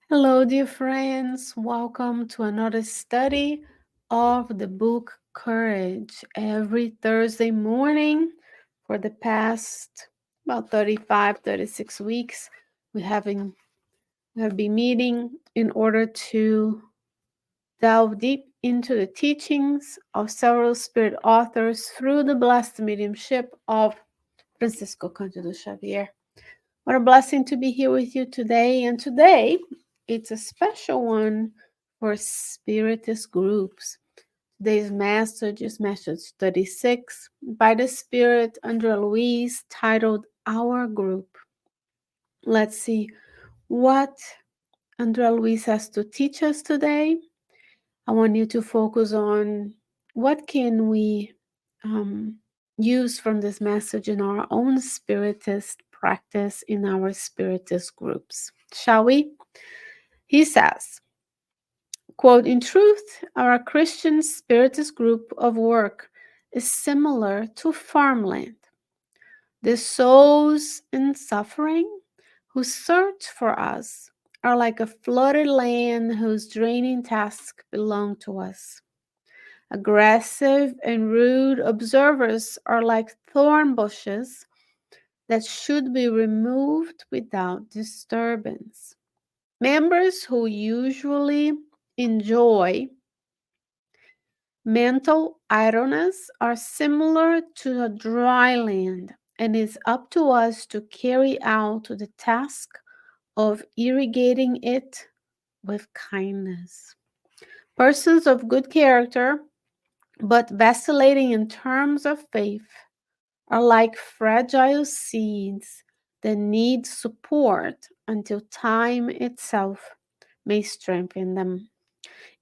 Hello, dear friends. Welcome to another study of the book Courage. Every Thursday morning for the past about 35, 36 weeks, we have been meeting in order to delve deep into the teachings of several spirit authors through the blessed mediumship of Francisco Cândido Xavier. What a blessing to be here with you today. And today, it's a special one for Spiritist groups. Today's message is message 36 by the Spirit Andrea Luis, titled Our Group. Let's see what Andrea Luis has to teach us today. I want you to focus on what can we use from this message in our own Spiritist practice in our Spiritist groups. Shall we? He says, quote, "In truth, our Christian Spiritist group of work is similar to farmland. The souls in suffering who search for us are like a flooded land whose draining tasks belong to us. Aggressive and rude observers are like thorn bushes that should be removed without disturbance. Members who usually enjoy mental idleness are similar to a dry land, and it's up to us to carry out the task of irrigating it with kindness. Persons of good character, but vacillating in terms of faith, are like fragile seeds that need support until time itself may strengthen them.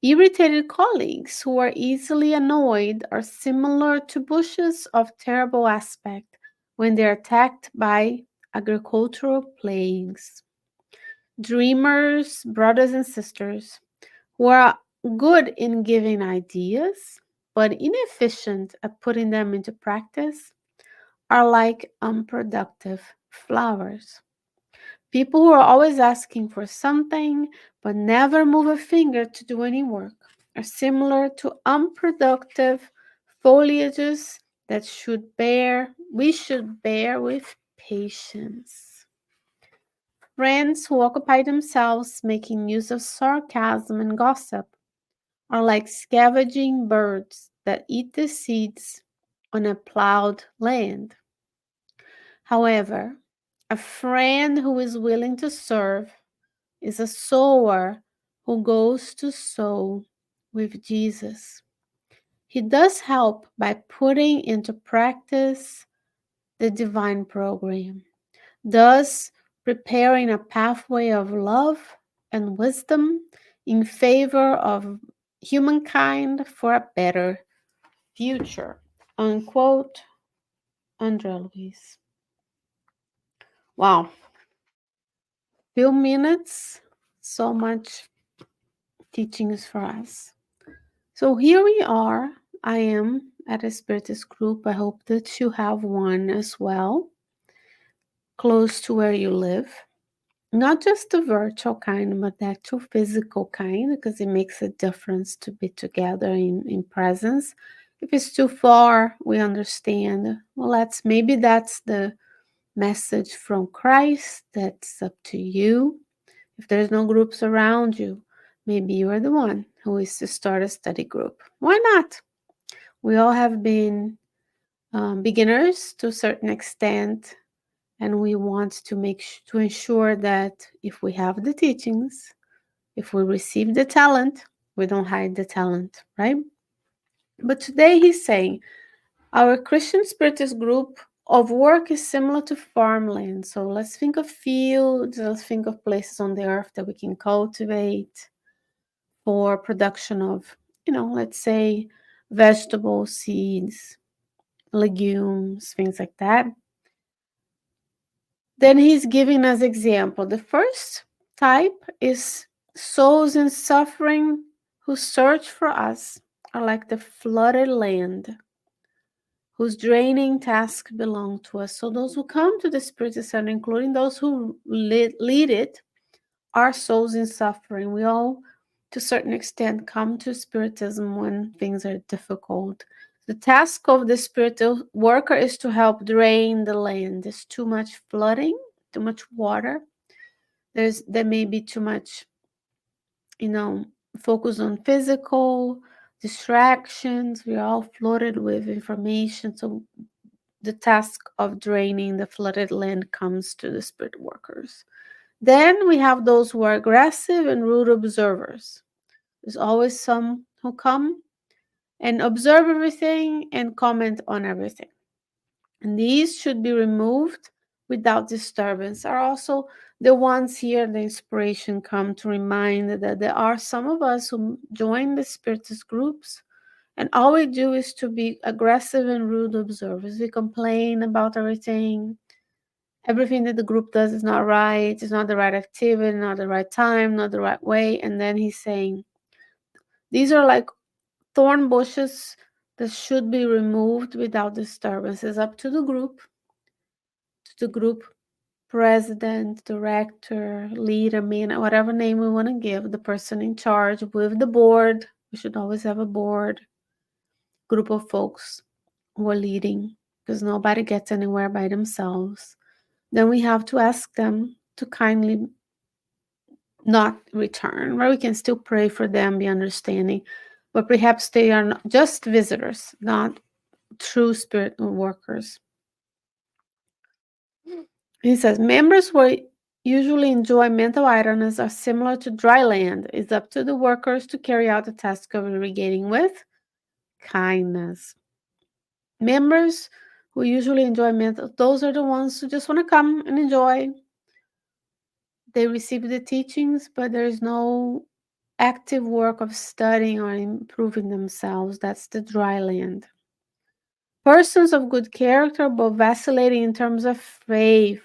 Irritated colleagues who are easily annoyed are similar to bushes of terrible aspect when they are attacked by agricultural plagues. Dreamers, brothers and sisters, who are good in giving ideas but inefficient at putting them into practice, are like unproductive flowers. People who are always asking for something but never move a finger to do any work are similar to unproductive foliages that we should bear with patience. Friends who occupy themselves making use of sarcasm and gossip are like scavenging birds that eat the seeds on a plowed land. However, a friend who is willing to serve is a sower who goes to sow with Jesus. He does help by putting into practice the divine program, thus preparing a pathway of love and wisdom in favor of humankind for a better future. Unquote, Andrea Luis. Wow, few minutes, so much teachings for us. So here we are. I am at a Spiritist group. I hope that you have one as well, close to where you live. Not just the virtual kind, but the actual physical kind, because it makes a difference to be together in presence. If it's too far, we understand. Well, that's the message from Christ. That's up to you. If there's no groups around you, maybe you are the one who is to start a study group. Why not? We all have been beginners to a certain extent, and we want to to ensure that if we have the teachings, if we receive the talent, we don't hide the talent, right? But today he's saying our Christian Spiritist group of work is similar to farmland. So let's think of fields, let's think of places on the earth that we can cultivate for production of, let's say vegetable seeds, legumes, things like that. Then he's giving us example. The first type is souls in suffering who search for us are like the flooded land whose draining tasks belong to us. So those who come to the Spirit Center, including those who lead it, our souls in suffering. We all, to a certain extent, come to Spiritism when things are difficult. The task of the spiritual worker is to help drain the land. There's too much flooding, too much water. There may be too much, you know, focus on physical distractions. We're all flooded with information. So the task of draining the flooded land comes to the spirit workers. Then we have those who are aggressive and rude observers. There's always some who come and observe everything and comment on everything. And these should be removed without disturbance. Are also the ones here, the inspiration come to remind that there are some of us who join the spiritist groups, and all we do is to be aggressive and rude observers. We complain about everything that the group does is not right, it's not the right activity, not the right time, not the right way. And then he's saying, these are like thorn bushes that should be removed without disturbance. It's up to the group president, director, leader, man, whatever name we want to give, the person in charge with the board. We should always have a board, group of folks who are leading, because nobody gets anywhere by themselves. Then we have to ask them to kindly not return, where we can still pray for them, be understanding, but perhaps they are not just visitors, not true spirit workers. He says members who usually enjoy mental idleness are similar to dry land. It's up to the workers to carry out the task of irrigating with kindness. Members who usually enjoy mental, those are the ones who just want to come and enjoy. They receive the teachings, but there is no active work of studying or improving themselves. That's the dry land. Persons of good character, but vacillating in terms of faith,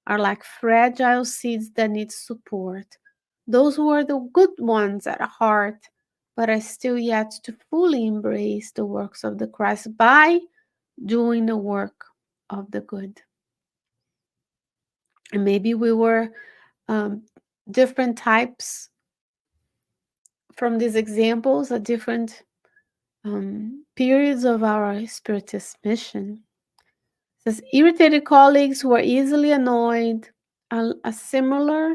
are like fragile seeds that need support. Those who are the good ones at heart, but are still yet to fully embrace the works of the Christ by doing the work of the good. And maybe we were different types from these examples at different periods of our spiritist mission. It says irritated colleagues who are easily annoyed are similar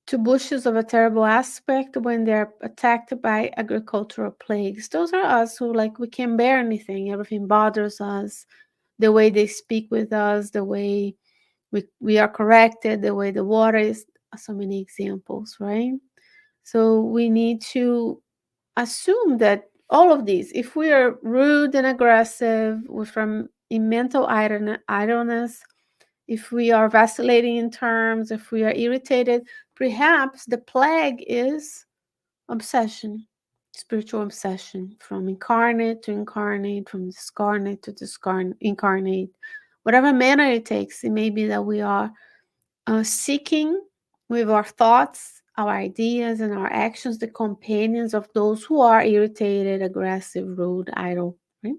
to bushes of a terrible aspect when they're attacked by agricultural plagues. Those are us who, like, we can't bear anything. Everything bothers us. The way they speak with us, the way we are corrected, the way the water is. So many examples, right? So we need to assume that all of these, if we are rude and aggressive, we're from in mental idleness, if we are vacillating in terms, if we are irritated, perhaps the plague is obsession, spiritual obsession, from incarnate to incarnate, from discarnate to incarnate. Whatever manner it takes, it may be that we are seeking with our thoughts, our ideas, and our actions the companions of those who are irritated, aggressive, rude, idle. Right?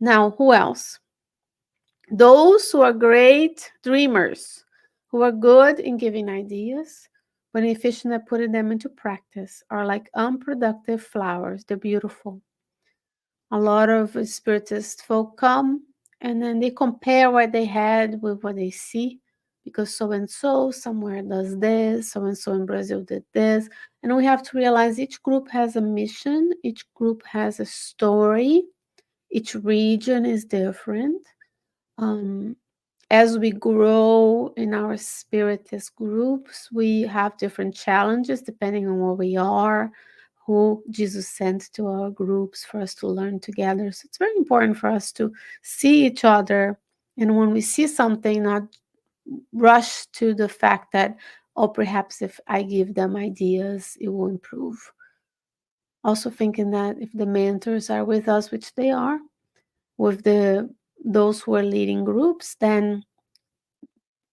Now, who else? Those who are great dreamers, who are good in giving ideas, but inefficient at putting them into practice, are like unproductive flowers. They're beautiful. A lot of spiritist folk come and then they compare what they had with what they see, because so and so somewhere does this, so and so in Brazil did this. And we have to realize each group has a mission, each group has a story, each region is different. Um, as we grow in our spiritist groups, we have different challenges depending on where we are, who Jesus sent to our groups for us to learn together. So it's very important for us to see each other. And when we see something, not rush to the fact that, oh, perhaps if I give them ideas, it will improve. Also thinking that if the mentors are with us, which they are, with those who are leading groups, then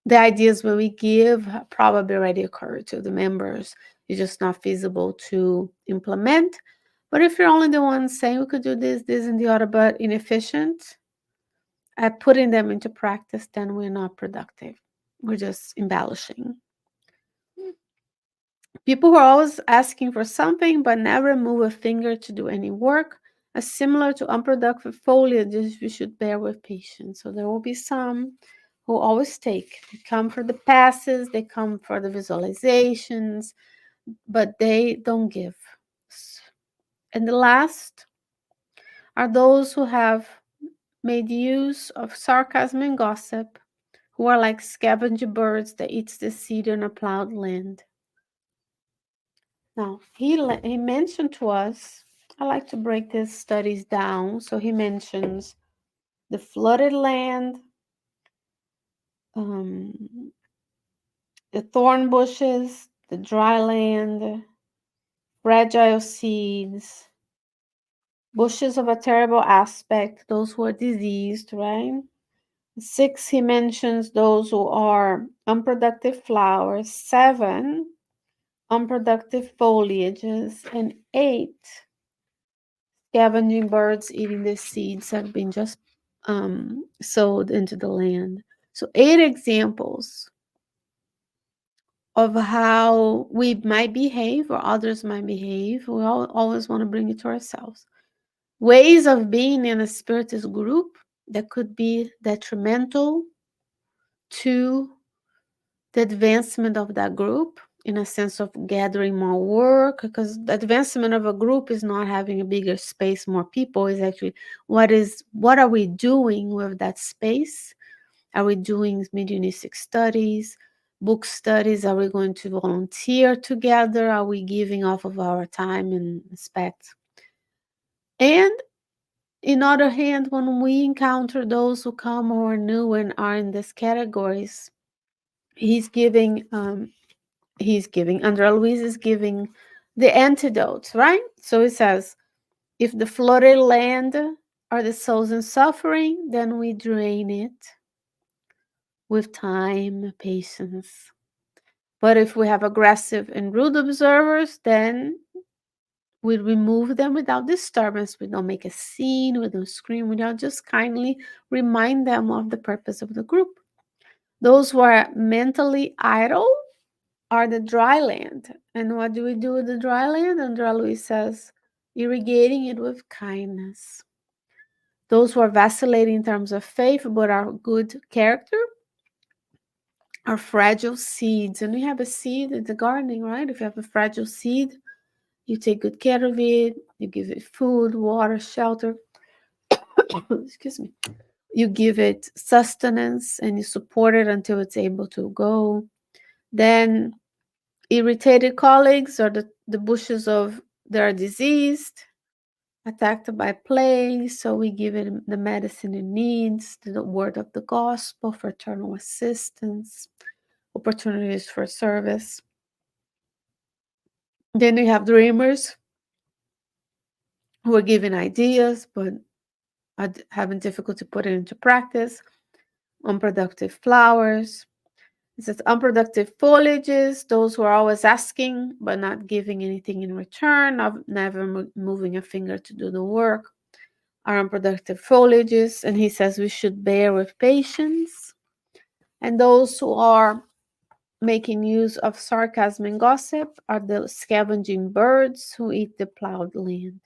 the ideas that we give probably already occurred to the members. It's just not feasible to implement. But if you're only the one saying we could do this, this, and the other, but inefficient at putting them into practice, then we're not productive. We're just embellishing. People who are always asking for something but never move a finger to do any work are similar to unproductive foliage we should bear with patience. So there will be some who always take. They come for the passes, they come for the visualizations, but they don't give. And the last are those who have made use of sarcasm and gossip, who are like scavenger birds that eats the seed in a plowed land. Now, he mentioned to us, I like to break these studies down. So he mentions the flooded land, um, the thorn bushes, the dry land, fragile seeds, bushes of a terrible aspect, those who are diseased, right? Six, he mentions those who are unproductive flowers. Seven, unproductive foliages. And eight, scavenging birds eating the seeds have been just sowed into the land. So, eight examples of how we might behave or others might behave. We always want to bring it to ourselves. Ways of being in a spiritist group that could be detrimental to the advancement of that group in a sense of gathering more work, because the advancement of a group is not having a bigger space, more people, is actually what are we doing with that space. Are we doing mediumistic studies, book studies? Are we going to volunteer together? Are we giving off of our time and respect? And in other hand, when we encounter those who come who are new and are in these categories, he's giving Andrea Luiz is giving the antidotes, right? So it says, if the flooded land are the souls in suffering, then we drain it with time, patience. But if we have aggressive and rude observers, then we remove them without disturbance. We don't make a scene, we don't scream, we don't, just kindly remind them of the purpose of the group. Those who are mentally idle are the dry land. And what do we do with the dry land? Andrea Luiz says, irrigating it with kindness. Those who are vacillating in terms of faith but are good character are fragile seeds. And we have a seed in the gardening, right? If you have a fragile seed, you take good care of it, you give it food, water, shelter. Excuse me. You give it sustenance and you support it until it's able to go. Then irritated colleagues are the bushes of that are diseased, attacked by plague. So we give it the medicine it needs, the word of the gospel, fraternal assistance, opportunities for service. Then you have dreamers who are given ideas but are having difficulty putting into practice. Unproductive flowers. It says unproductive foliages, those who are always asking but not giving anything in return, of never moving a finger to do the work, are unproductive foliages. And he says we should bear with patience. And those who are making use of sarcasm and gossip are the scavenging birds who eat the plowed land.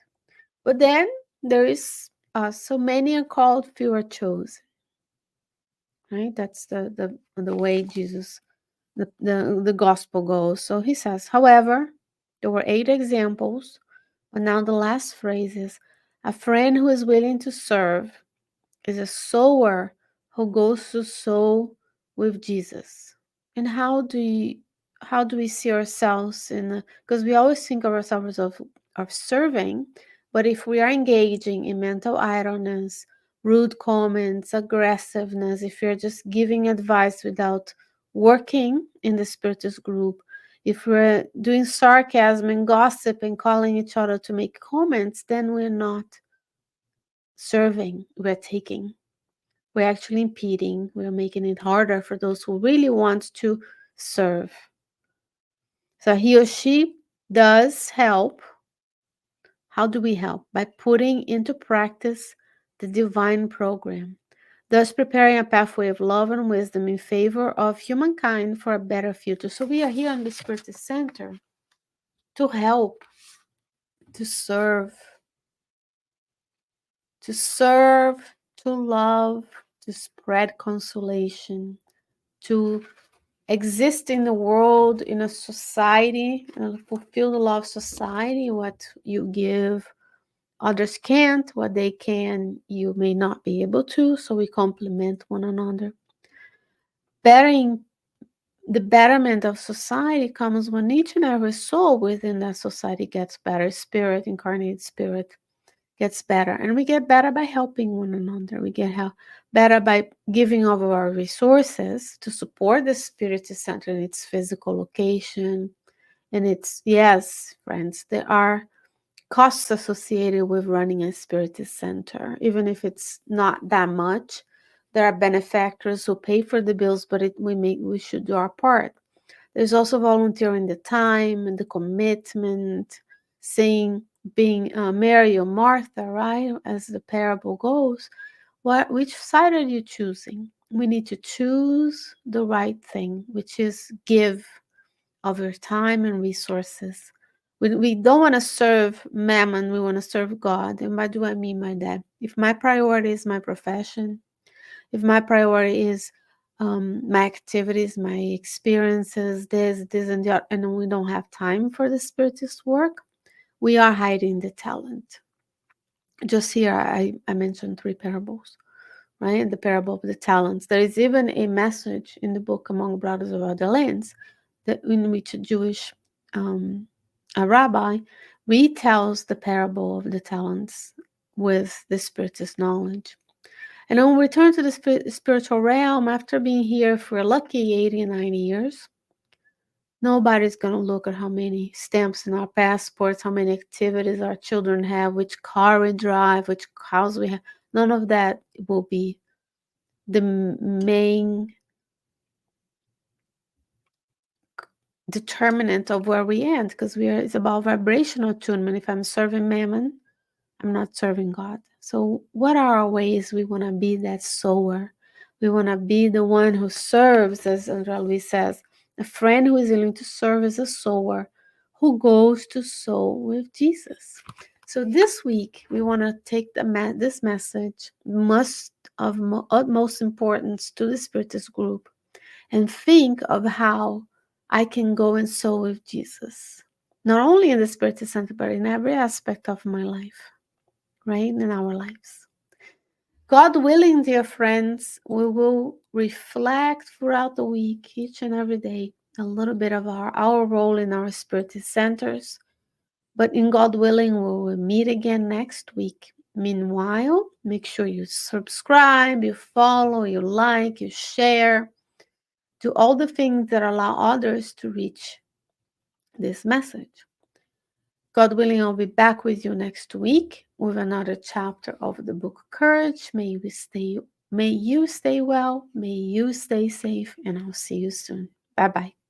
But then there is so many are called, few are chosen. Right? That's the way Jesus the gospel goes. So he says, however, there were 8 examples, but now the last phrase is a friend who is willing to serve is a sower who goes to sow with Jesus. And how do we see ourselves in, because we always think of ourselves of serving, but if we are engaging in mental idleness, rude comments, aggressiveness, if you're just giving advice without working in the spiritist group, if we're doing sarcasm and gossip and calling each other to make comments, then we're not serving, we're taking. We're actually impeding, we're making it harder for those who really want to serve. So he or she does help. How do we help? By putting into practice the divine program, thus preparing a pathway of love and wisdom in favor of humankind for a better future. So we are here on the Spirit Center to help, to serve, to serve, to love, to spread consolation, to exist in the world, in a society, fulfill the law of society. What you give, others can't. What they can, you may not be able to. So we complement one another. Bettering the betterment of society comes when each and every soul within that society gets better. Spirit, incarnated spirit, gets better, and we get better by helping one another. We get better by giving of our resources to support the spirit center in its physical location. And it's, yes, friends, there are costs associated with running a spirit center, even if it's not that much. There are benefactors who pay for the bills, but we should do our part. There's also volunteering the time and the commitment, saying, being Mary or Martha, right? As the parable goes, which side are you choosing? We need to choose the right thing, which is give of your time and resources. We don't want to serve mammon, we want to serve God. And what do I mean by that? If my priority is my profession, if my priority is my activities, my experiences, this, and that, and we don't have time for the spiritist work, we are hiding the talent. Just here, I mentioned three parables, right? The parable of the talents. There is even a message in the book Among Brothers of Other Lands that in which um, a rabbi retells the parable of the talents with the spiritist knowledge. And when we return to the spiritual realm, after being here for a lucky 80 and 90 years, nobody's going to look at how many stamps in our passports, how many activities our children have, which car we drive, which house we have. None of that will be the main determinant of where we end, because it's about vibrational attunement. If I'm serving mammon, I'm not serving God. So what are our ways we want to be that sower? We want to be the one who serves, as Andrea Luis says, a friend who is willing to serve as a sower, who goes to sow with Jesus. So this week we want to take this message, of utmost importance to the Spiritist group, and think of how I can go and sow with Jesus, not only in the Spiritist Center, but in every aspect of my life, right? In our lives. God willing, dear friends, we will reflect throughout the week, each and every day, a little bit of our role in our Spiritist centers. But in God willing, we will meet again next week. Meanwhile, make sure you subscribe, you follow, you like, you share, do all the things that allow others to reach this message. God willing, I'll be back with you next week with another chapter of the book Courage. May you stay well, may you stay safe, and I'll see you soon. Bye bye.